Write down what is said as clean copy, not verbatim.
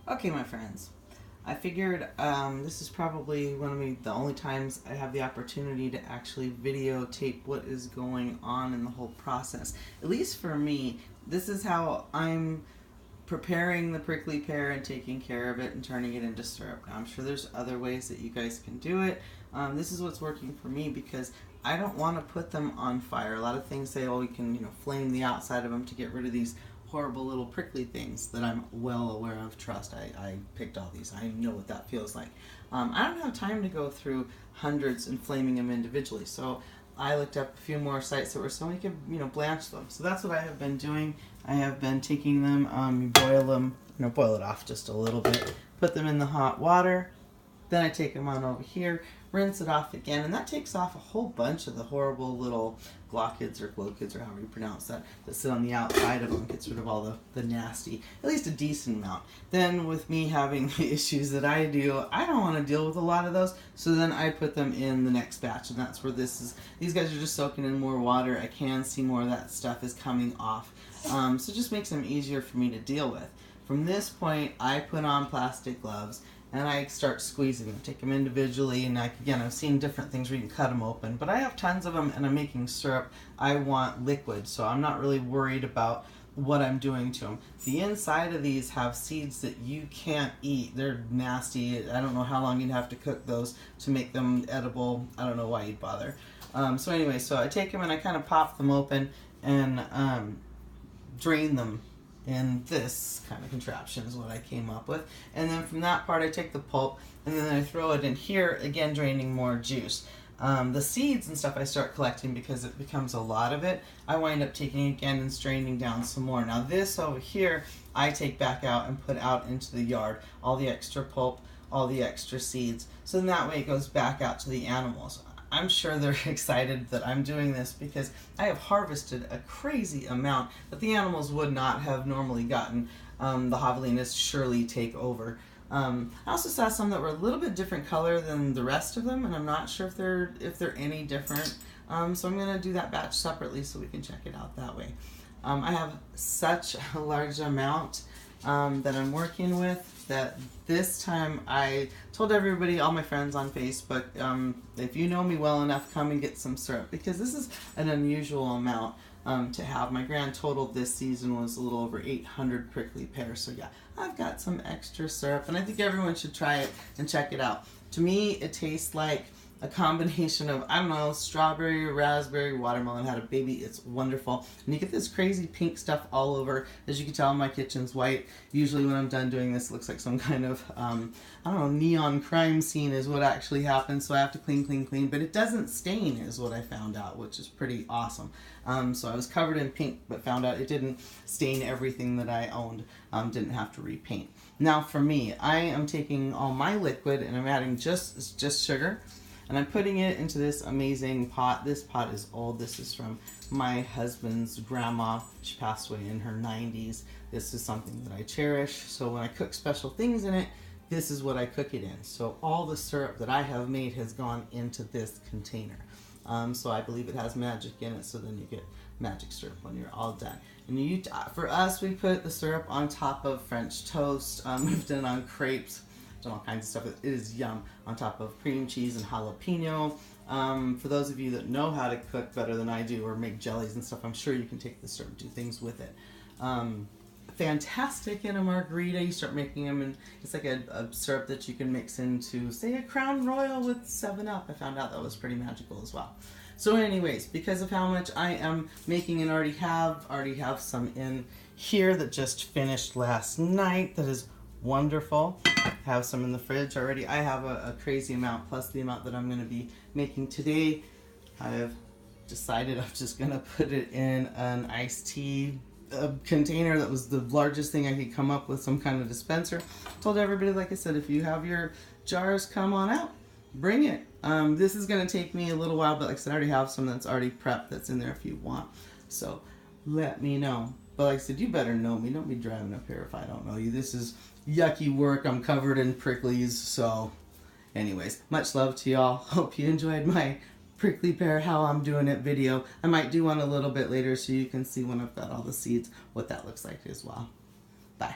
Okay, my friends, I figured this is probably one of the only times I have the opportunity to actually videotape what is going on in the whole process. At least for me, this is how I'm preparing the prickly pear and taking care of it and turning it into syrup. Now, I'm sure there's other ways that you guys can do it. This is what's working for me because I don't want to put them on fire. A lot of things say, oh, you can, flame the outside of them to get rid of these horrible little prickly things that I'm well aware of. Trust, I picked all these. I know what that feels like. I don't have time to go through hundreds and flaming them individually, so I looked up a few more sites that were so we could, blanch them. So that's what I have been doing. I have been taking them, boil them, boil it off just a little bit, put them in the hot water, then I take them on over here, rinse it off again, and that takes off a whole bunch of the horrible little glochids or glochids or however you pronounce that sit on the outside of them. Gets rid of all the nasty, at least a decent amount. Then with me having the issues that I do, I don't want to deal with a lot of those, so then I put them in the next batch, and that's where these guys are just soaking in more water. I can see more of that stuff is coming off, so it just makes them easier for me to deal with. From this point, I put on plastic gloves and I start squeezing them, take them individually, and again, I've seen different things where you can cut them open, but I have tons of them and I'm making syrup. I want liquid, so I'm not really worried about what I'm doing to them. The inside of these have seeds that you can't eat. They're nasty. I don't know how long you'd have to cook those to make them edible. I don't know why you'd bother. So anyway, so I take them and I kind of pop them open and drain them. And this kind of contraption is what I came up with. And then from that part, I take the pulp and then I throw it in here, again draining more juice. The seeds and stuff I start collecting because it becomes a lot of it. I wind up taking again and straining down some more. Now this over here, I take back out and put out into the yard. All the extra pulp, all the extra seeds. So then that way it goes back out to the animals. I'm sure they're excited that I'm doing this because I have harvested a crazy amount that the animals would not have normally gotten. The javelinas surely take over. I also saw some that were a little bit different color than the rest of them, and I'm not sure if they're any different. So I'm going to do that batch separately so we can check it out that way. I have such a large amount that I'm working with that this time I told everybody, all my friends on Facebook, if you know me well enough, come and get some syrup, because this is an unusual amount to have. My grand total this season was a little over 800 prickly pears, so yeah, I've got some extra syrup, and I think everyone should try it and check it out. To me, it tastes like a combination of, I don't know, strawberry, raspberry, watermelon had a baby. It's wonderful. And you get this crazy pink stuff all over. As you can tell, my kitchen's white. Usually when I'm done doing this, it looks like some kind of, I don't know, neon crime scene is what actually happens. So I have to clean. But it doesn't stain is what I found out, which is pretty awesome. So I was covered in pink, but found out it didn't stain everything that I owned. Didn't have to repaint. Now for me, I am taking all my liquid and I'm adding just sugar. And I'm putting it into this amazing pot. This pot is old. This is from my husband's grandma. She passed away in her 90s. This is something that I cherish. So when I cook special things in it, this is what I cook it in. So all the syrup that I have made has gone into this container. So I believe it has magic in it, so then you get magic syrup when you're all done. And for us, we put the syrup on top of French toast. We've done it on crepes. Done all kinds of stuff. It is yum, on top of cream cheese and jalapeno. For those of you that know how to cook better than I do or make jellies and stuff, I'm sure you can take the syrup and do things with it. Fantastic in a margarita. You start making them, and it's like a syrup that you can mix into, say, a Crown Royal with 7-Up. I found out that was pretty magical as well. So anyways, because of how much I am making and already have some in here that just finished last night that is wonderful. Have some in the fridge already. I have a crazy amount plus the amount that I'm going to be making today. I've decided I'm just going to put it in an iced tea container that was the largest thing I could come up with, some kind of dispenser. Told everybody, like I said, if you have your jars, come on out, bring it. This is going to take me a little while, but like I said, I already have some that's already prepped that's in there if you want. So let me know. But like I said, you better know me. Don't be driving up here if I don't know you. This is yucky work. I'm covered in pricklies. So anyways, much love to y'all. Hope you enjoyed my prickly pear how I'm doing it video. I might do one a little bit later so you can see when I've got all the seeds, what that looks like as well. Bye.